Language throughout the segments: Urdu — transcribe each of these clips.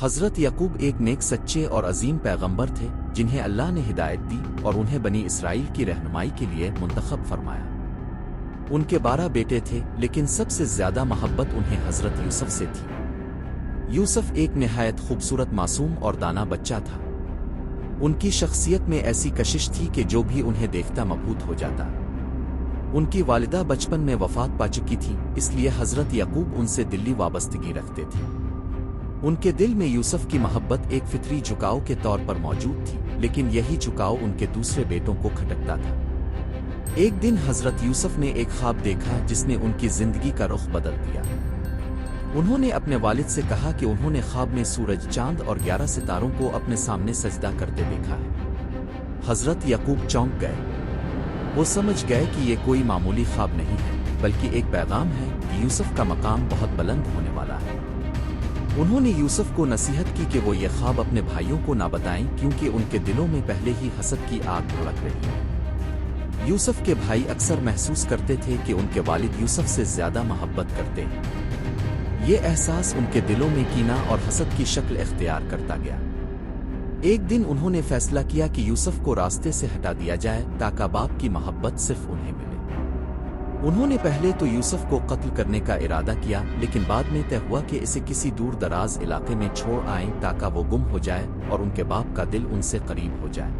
حضرت یعقوب ایک نیک سچے اور عظیم پیغمبر تھے جنہیں اللہ نے ہدایت دی اور انہیں بنی اسرائیل کی رہنمائی کے لیے منتخب فرمایا۔ ان کے 12 بیٹے تھے لیکن سب سے زیادہ محبت انہیں حضرت یوسف سے تھی۔ یوسف ایک نہایت خوبصورت معصوم اور دانا بچہ تھا۔ ان کی شخصیت میں ایسی کشش تھی کہ جو بھی انہیں دیکھتا مبہوت ہو جاتا۔ ان کی والدہ بچپن میں وفات پا چکی تھی، اس لیے حضرت یعقوب ان سے دلی وابستگی رکھتے تھے۔ ان کے دل میں یوسف کی محبت ایک فطری جھکاؤ کے طور پر موجود تھی، لیکن یہی جھکاؤ ان کے دوسرے بیٹوں کو کھٹکتا تھا۔ ایک دن حضرت یوسف نے ایک خواب دیکھا جس نے ان کی زندگی کا رخ بدل دیا۔ انہوں نے اپنے والد سے کہا کہ انہوں نے خواب میں سورج، چاند اور 11 ستاروں کو اپنے سامنے سجدہ کرتے دیکھا ہے۔ حضرت یعقوب چونک گئے۔ وہ سمجھ گئے کہ یہ کوئی معمولی خواب نہیں ہے بلکہ ایک پیغام ہے کہ یوسف کا مقام بہت بلند ہونے والا ہے۔ انہوں نے یوسف کو نصیحت کی کہ وہ یہ خواب اپنے بھائیوں کو نہ بتائیں کیونکہ ان کے دلوں میں پہلے ہی حسد کی آگ بھڑک رہی ہے۔ یوسف کے بھائی اکثر محسوس کرتے تھے کہ ان کے والد یوسف سے زیادہ محبت کرتے ہیں۔ یہ احساس ان کے دلوں میں کینہ اور حسد کی شکل اختیار کرتا گیا۔ ایک دن انہوں نے فیصلہ کیا کہ یوسف کو راستے سے ہٹا دیا جائے تاکہ باپ کی محبت صرف انہیں ملے۔ انہوں نے پہلے تو یوسف کو قتل کرنے کا ارادہ کیا، لیکن بعد میں طے ہوا کہ اسے کسی دور دراز علاقے میں چھوڑ آئیں تاکہ وہ گم ہو جائے اور ان کے باپ کا دل ان سے قریب ہو جائے۔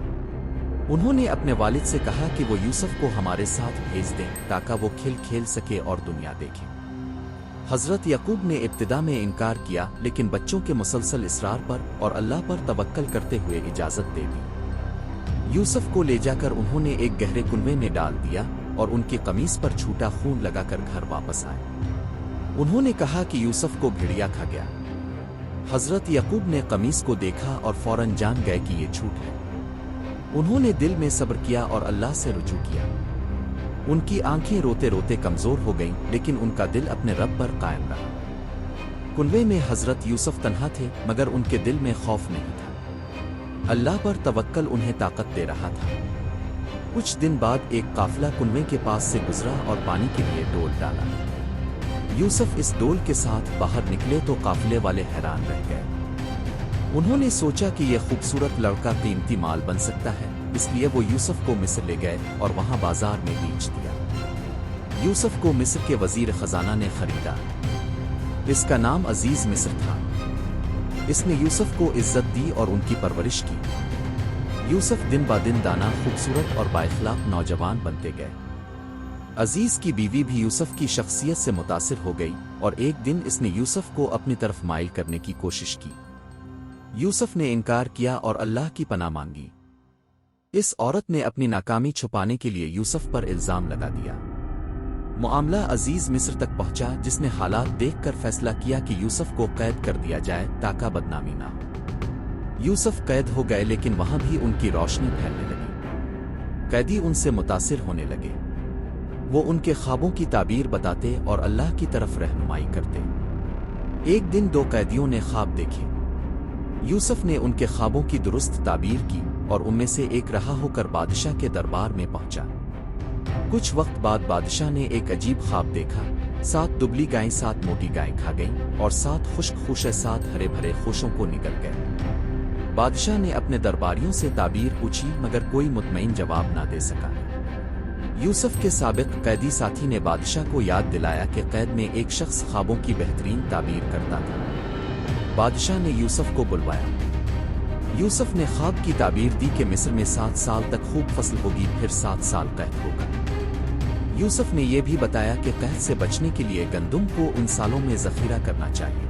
انہوں نے اپنے والد سے کہا کہ وہ یوسف کو ہمارے ساتھ بھیج دیں تاکہ وہ کھیل سکے اور دنیا دیکھے۔ حضرت یعقوب نے ابتدا میں انکار کیا، لیکن بچوں کے مسلسل اصرار پر اور اللہ پر توکل کرتے ہوئے اجازت دے دی۔ یوسف کو لے جا کر انہوں نے ایک گہرے کنویں میں ڈال دیا اور ان کی قمیص پر چھوٹا خون لگا کر گھر واپس آئے۔ انہوں نے کہا کہ یوسف کو بھیڑیا کھا گیا۔ حضرت یعقوب نے قمیص کو دیکھا اور فوراً جان گئے کہ یہ جھوٹ ہے۔ انہوں نے دل میں صبر کیا اور اللہ سے رجوع کیا۔ ان کی آنکھیں روتے روتے کمزور ہو گئیں، لیکن ان کا دل اپنے رب پر قائم رہا۔ کنویں میں حضرت یوسف تنہا تھے، مگر ان کے دل میں خوف نہیں تھا۔ اللہ پر توکل انہیں طاقت دے رہا تھا۔ کچھ دن بعد ایک قافلہ کنویں کے پاس سے گزرا اور پانی کے لیے ڈول ڈالا۔ یوسف اس ڈول کے ساتھ باہر نکلے تو قافلے والے حیران رہ گئے۔ انہوں نے سوچا کہ یہ خوبصورت لڑکا قیمتی مال بن سکتا ہے، اس لیے وہ یوسف کو مصر لے گئے اور وہاں بازار میں بیچ دیا۔ یوسف کو مصر کے وزیر خزانہ نے خریدا۔ اس کا نام عزیز مصر تھا۔ اس نے یوسف کو عزت دی اور ان کی پرورش کی۔ یوسف دن با دن دانا، خوبصورت اور بااخلاق نوجوان بنتے گئے۔ عزیز کی بیوی بھی یوسف کی شخصیت سے متاثر ہو گئی اور ایک دن اس نے یوسف کو اپنی طرف مائل کرنے کی کوشش کی۔ یوسف نے انکار کیا اور اللہ کی پناہ مانگی۔ اس عورت نے اپنی ناکامی چھپانے کے لیے یوسف پر الزام لگا دیا۔ معاملہ عزیز مصر تک پہنچا، جس نے حالات دیکھ کر فیصلہ کیا کہ یوسف کو قید کر دیا جائے تاکہ بدنامی نہ ہو۔ یوسف قید ہو گئے، لیکن وہاں بھی ان کی روشنی پھیلنے لگی۔ قیدی ان سے متاثر ہونے لگے۔ وہ ان کے خوابوں کی تعبیر بتاتے اور اللہ کی طرف رہنمائی کرتے۔ ایک دن 2 قیدیوں نے خواب دیکھے۔ یوسف نے ان کے خوابوں کی درست تعبیر کی اور ان میں سے ایک رہا ہو کر بادشاہ کے دربار میں پہنچا۔ کچھ وقت بعد بادشاہ نے ایک عجیب خواب دیکھا۔ 7 دبلی گائیں 7 موٹی گائیں کھا گئیں اور 7 خشک خوشے 7 ہرے بھرے خوشوں کو نگل گئے۔ بادشاہ نے اپنے درباریوں سے تعبیر پوچھی، مگر کوئی مطمئن جواب نہ دے سکا۔ یوسف کے سابق قیدی ساتھی نے بادشاہ کو یاد دلایا کہ قید میں ایک شخص خوابوں کی بہترین تعبیر کرتا تھا۔ بادشاہ نے یوسف کو بلوایا۔ یوسف نے خواب کی تعبیر دی کہ مصر میں 7 سال تک خوب فصل ہوگی، پھر 7 سال قحط ہوگا۔ یوسف نے یہ بھی بتایا کہ قحط سے بچنے کے لیے گندم کو ان سالوں میں ذخیرہ کرنا چاہیے۔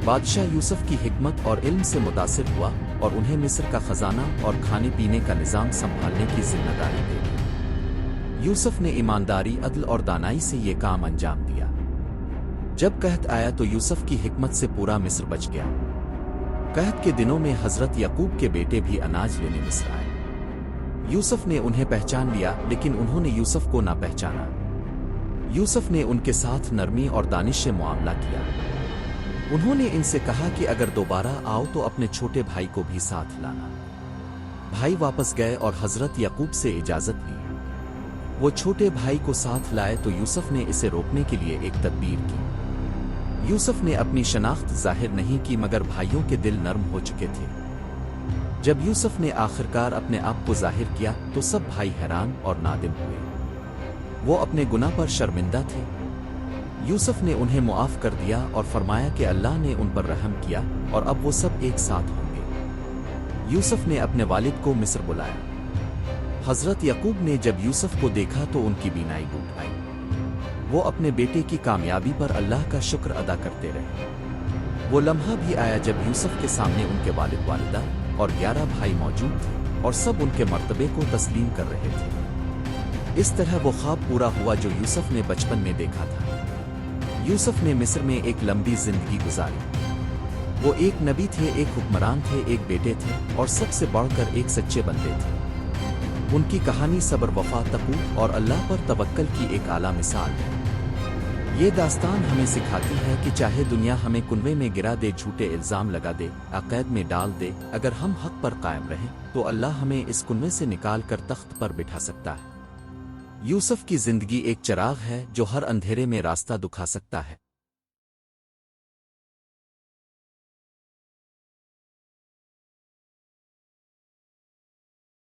بادشاہ یوسف کی حکمت اور علم سے متاثر ہوا اور انہیں مصر کا خزانہ اور کھانے پینے کا نظام سنبھالنے کی ذمہ داری دے دی۔ یوسف نے ایمانداری، عدل اور دانائی سے یہ کام انجام دیا۔ جب قحط آیا تو یوسف کی حکمت سے پورا مصر بچ گیا۔ قحط کے دنوں میں حضرت یعقوب کے بیٹے بھی اناج لینے مصر آئے۔ یوسف نے انہیں پہچان لیا، لیکن انہوں نے یوسف کو نہ پہچانا۔ یوسف نے ان کے ساتھ نرمی اور دانش سے معاملہ کیا۔ انہوں نے ان سے کہا کہ اگر دوبارہ آؤ تو اپنے چھوٹے بھائی کو بھی ساتھ لانا۔ بھائی واپس گئے اور حضرت یعقوب سے اجازت لی۔ وہ چھوٹے بھائی کو ساتھ لائے تو یوسف نے اسے روکنے کے لیے ایک تدبیر کی۔ یوسف نے اپنی شناخت ظاہر نہیں کی مگر بھائیوں کے دل نرم ہو چکے تھے۔ جب یوسف نے آخرکار اپنے آپ کو ظاہر کیا تو سب بھائی حیران اور نادم ہوئے۔ وہ اپنے گناہ پر شرمندہ تھے۔ یوسف نے انہیں معاف کر دیا اور فرمایا کہ اللہ نے ان پر رحم کیا اور اب وہ سب ایک ساتھ ہوں گے۔ یوسف نے اپنے والد کو مصر بلایا۔ حضرت یعقوب نے جب یوسف کو دیکھا تو ان کی بینائی ٹوٹ آئی۔ وہ اپنے بیٹے کی کامیابی پر اللہ کا شکر ادا کرتے رہے۔ وہ لمحہ بھی آیا جب یوسف کے سامنے ان کے والد والدہ اور 11 بھائی موجود تھے اور سب ان کے مرتبے کو تسلیم کر رہے تھے۔ اس طرح وہ خواب پورا ہوا جو یوسف نے بچپن میں دیکھا تھا۔ یوسف نے مصر میں ایک لمبی زندگی گزاری۔ وہ ایک نبی تھے، ایک حکمران تھے، ایک بیٹے تھے اور سب سے بڑھ کر ایک سچے بندے تھے۔ ان کی کہانی صبر، وفا، تقوی اور اللہ پر توکل کی ایک اعلیٰ مثال ہے۔ یہ داستان ہمیں سکھاتی ہے کہ چاہے دنیا ہمیں کنویں میں گرا دے، جھوٹے الزام لگا دے، عقائد میں ڈال دے، اگر ہم حق پر قائم رہیں تو اللہ ہمیں اس کنویں سے نکال کر تخت پر بٹھا سکتا ہے۔ یوسف کی زندگی ایک چراغ ہے جو ہر اندھیرے میں راستہ دکھا سکتا ہے۔